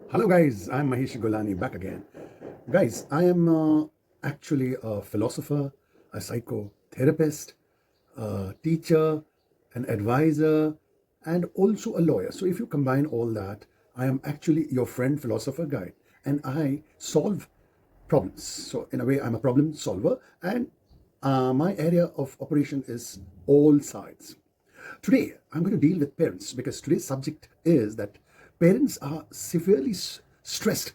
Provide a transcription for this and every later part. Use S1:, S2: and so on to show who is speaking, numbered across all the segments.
S1: Hello, guys. I'm Mahesh Golani back again. Guys, I am actually a philosopher, a psychotherapist, a teacher, an advisor, and also a lawyer. So, if you combine all that, I am actually your friend, philosopher, guide, and I solve problems. So, in a way, I'm a problem solver, and my area of operation is all sides. Today, I'm going to deal with parents because today's subject is that parents are severely stressed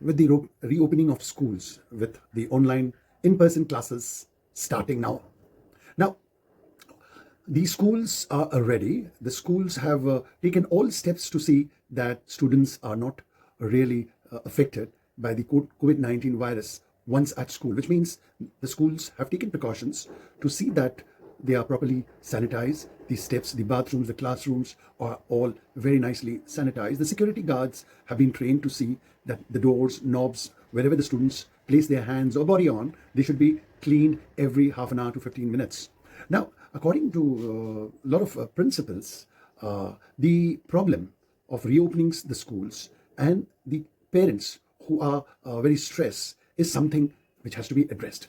S1: with the reopening of schools, with the online in person classes starting now. Now, the schools are ready. The schools have taken all steps to see that students are not really affected by the COVID-19 virus once at school, which means the schools have taken precautions to see that they are properly sanitized. The steps, the bathrooms, the classrooms are all very nicely sanitized. The security guards have been trained to see that the doors, knobs, wherever the students place their hands or body on, they should be cleaned every half an hour to 15 minutes. Now, according to a lot of principles, the problem of reopening the schools and the parents who are very stressed is something which has to be addressed.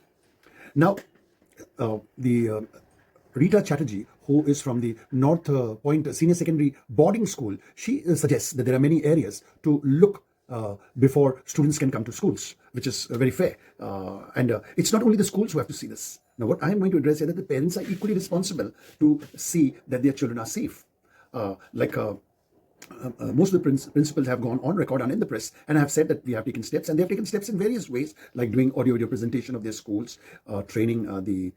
S1: Now, the Rita Chatterjee, who is from the North Point Senior Secondary Boarding School, she suggests that there are many areas to look before students can come to schools, which is very fair. And it's not only the schools who have to see this. Now, what I'm going to address is that the parents are equally responsible to see that their children are safe. Most of the principals have gone on record and in the press and have said that we have taken steps, and they have taken steps in various ways, like doing audio-video presentation of their schools, training the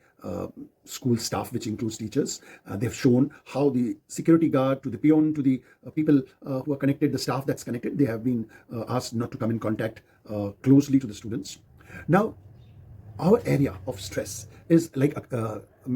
S1: school staff, which includes teachers. They've shown how the security guard to the peon to the people who are connected, the staff that's connected, they have been asked not to come in contact closely to the students. Now, our area of stress is like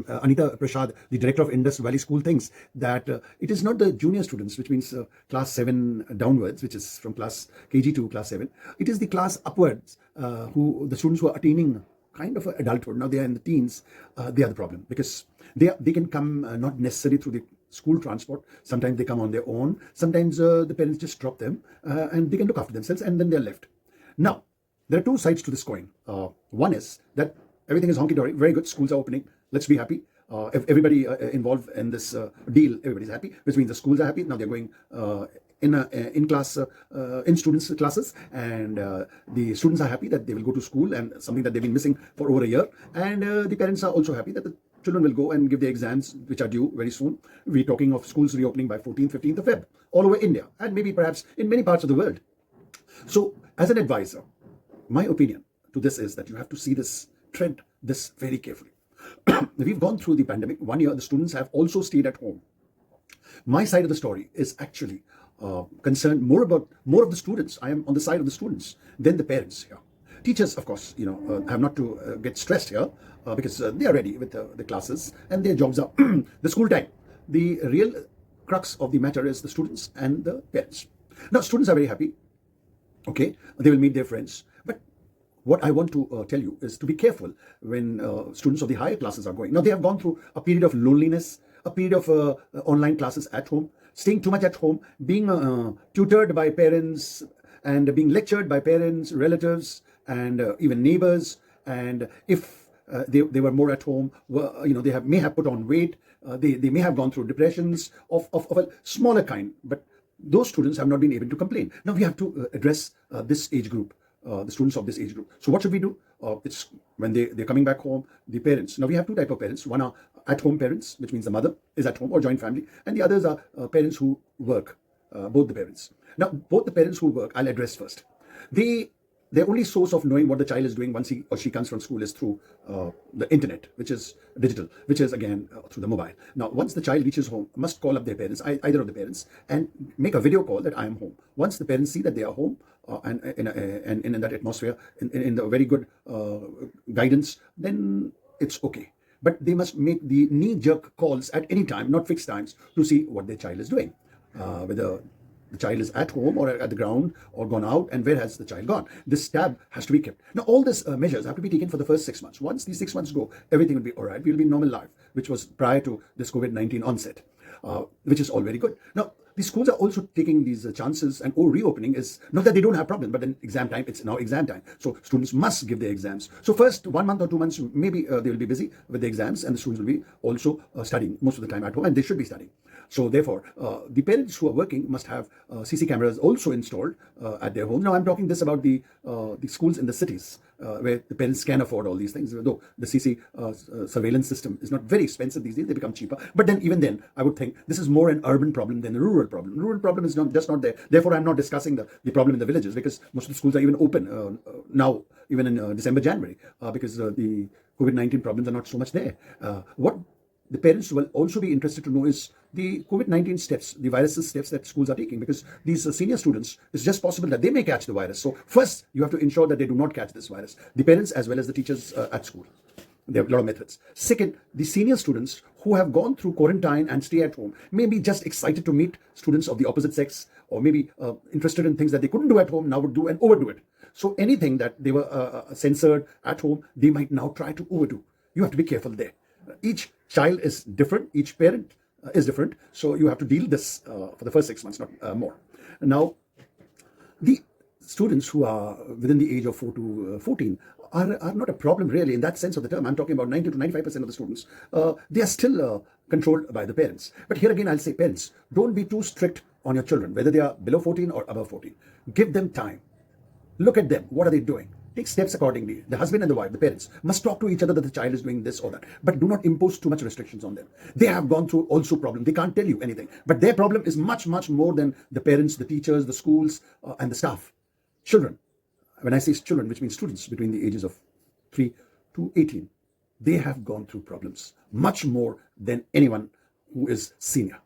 S1: Anita Prasad, the director of Indus Valley School, thinks that it is not the junior students, which means class 7 downwards, which is from class KG to class 7. It is the class upwards, who the students who are attaining kind of adulthood. Now they are in the teens. They are the problem because they can come not necessarily through the school transport. Sometimes they come on their own. Sometimes the parents just drop them and they can look after themselves, and then they're left. Now, there are two sides to this coin. One is that everything is honky-dory, very good, schools are opening, let's be happy. If everybody involved in this deal, everybody's happy, which means the schools are happy. Now they're going in class, in students' classes, and the students are happy that they will go to school, and something that they've been missing for over a year. And the parents are also happy that the children will go and give their exams, which are due very soon. We're talking of schools reopening by 14th, 15th of Feb, all over India, and maybe perhaps in many parts of the world. So, as an advisor, my opinion to this is that you have to see this trend this very carefully. We've gone through the pandemic. 1 year, the students have also stayed at home. My side of the story is actually concerned more of the students. I am on the side of the students than the parents here. Teachers, of course, have not to get stressed here because they are ready with the classes and their jobs are the school time. The real crux of the matter is the students and the parents. Now, students are very happy. Okay, they will meet their friends. But what I want to tell you is to be careful when students of the higher classes are going. Now, they have gone through a period of loneliness, a period of online classes at home, staying too much at home, being tutored by parents and being lectured by parents, relatives, and even neighbors. And if they were more at home, they may have put on weight. They may have gone through depressions of a smaller kind, but those students have not been able to complain. Now we have to address this age group, the students of this age group. So what should we do? It's when they're coming back home, the parents. Now we have two types of parents. One are at-home parents, which means the mother is at home or joint family, and the others are parents who work, both the parents. Now, both the parents who work, I'll address first. Their only source of knowing what the child is doing once he or she comes from school is through the internet, which is digital, which is again through the mobile. Now, once the child reaches home, must call up their parents, either of the parents, and make a video call that I am home. Once the parents see that they are home and in that atmosphere, in the very good guidance, then it's okay. But they must make the knee-jerk calls at any time, not fixed times, to see what their child is doing. Whether the child is at home or at the ground or gone out, and where has the child gone? This tab has to be kept. Now, all these measures have to be taken for the first 6 months. Once these 6 months go, everything will be all right. We'll be in normal life, which was prior to this COVID-19 onset, which is all very good. Now, the schools are also taking these chances, and reopening is not that they don't have problem, but then exam time, it's now exam time. So students must give their exams. So first 1 month or 2 months, maybe they will be busy with the exams, and the students will be also studying most of the time at home, and they should be studying. So therefore, the parents who are working must have CC cameras also installed at their home. Now I'm talking this about the schools in the cities where the parents can afford all these things, though the CC surveillance system is not very expensive these days, they become cheaper. But then even then, I would think this is more an urban problem than a rural problem. Rural problem is just not there. Therefore, I'm not discussing the problem in the villages, because most of the schools are even open now, even in December, January, because the COVID-19 problems are not so much there. What the parents will also be interested to know is the COVID-19 steps, the virus's steps that schools are taking, because these senior students, it's just possible that they may catch the virus. So first, you have to ensure that they do not catch this virus, the parents as well as the teachers at school. There are a lot of methods. Second, the senior students who have gone through quarantine and stay at home may be just excited to meet students of the opposite sex, or maybe interested in things that they couldn't do at home, now would do and overdo it. So anything that they were censored at home, they might now try to overdo. You have to be careful there. Each child is different, each parent is different, so you have to deal this for the first 6 months, not more. Now, the students who are within the age of 4 to 14 are not a problem really in that sense of the term. I'm talking about 90 to 95% of the students. They are still controlled by the parents. But here again, I'll say parents, don't be too strict on your children, whether they are below 14 or above 14. Give them time. Look at them. What are they doing? Take steps accordingly. The husband and the wife, the parents, must talk to each other that the child is doing this or that. But do not impose too much restrictions on them. They have gone through also problems. They can't tell you anything. But their problem is much, much more than the parents, the teachers, the schools, and the staff. Children. When I say children, which means students between the ages of 3 to 18, they have gone through problems much more than anyone who is senior.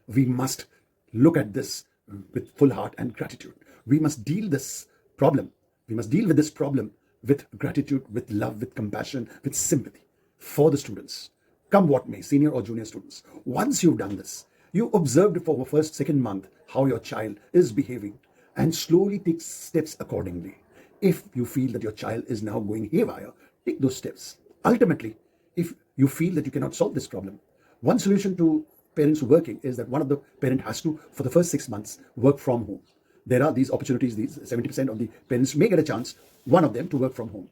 S1: We must look at this with full heart and gratitude. We must deal this problem. We must deal with this problem with gratitude, with love, with compassion, with sympathy for the students. Come what may, senior or junior students. Once you've done this, you observed for the first, second month how your child is behaving, and slowly take steps accordingly. If you feel that your child is now going haywire, take those steps. Ultimately, if you feel that you cannot solve this problem, one solution to parents working is that one of the parent has to, for the first 6 months, work from home. There are these opportunities, these 70% of the parents may get a chance, one of them, to work from home.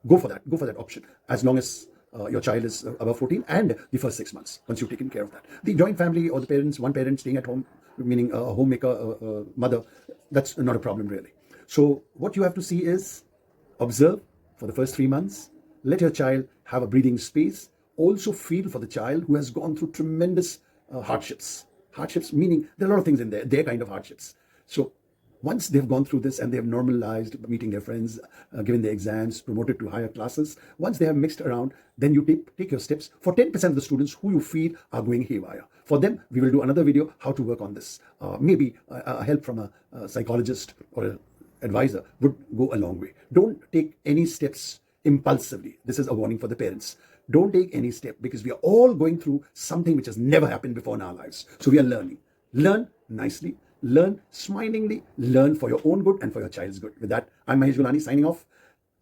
S1: Go for that option, as long as your child is above 14 and the first 6 months, once you've taken care of that. The joint family or the parents, one parent staying at home, meaning a homemaker, mother, that's not a problem really. So what you have to see is observe for the first 3 months, let your child have a breathing space, also feel for the child who has gone through tremendous hardships. Hardships meaning there are a lot of things in there, their kind of hardships. So once they've gone through this and they have normalized meeting their friends, given their exams, promoted to higher classes, once they have mixed around, then you take your steps for 10% of the students who you feel are going haywire. For them, we will do another video how to work on this. Maybe help from a psychologist or an advisor would go a long way. Don't take any steps impulsively. This is a warning for the parents. Don't take any step, because we are all going through something which has never happened before in our lives. So we are learning. Learn nicely. Learn smilingly, learn for your own good and for your child's good. With that, I'm Mahesh Gulani signing off,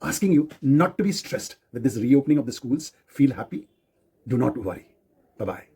S1: asking you not to be stressed with this reopening of the schools. Feel happy. Do not worry. Bye-bye.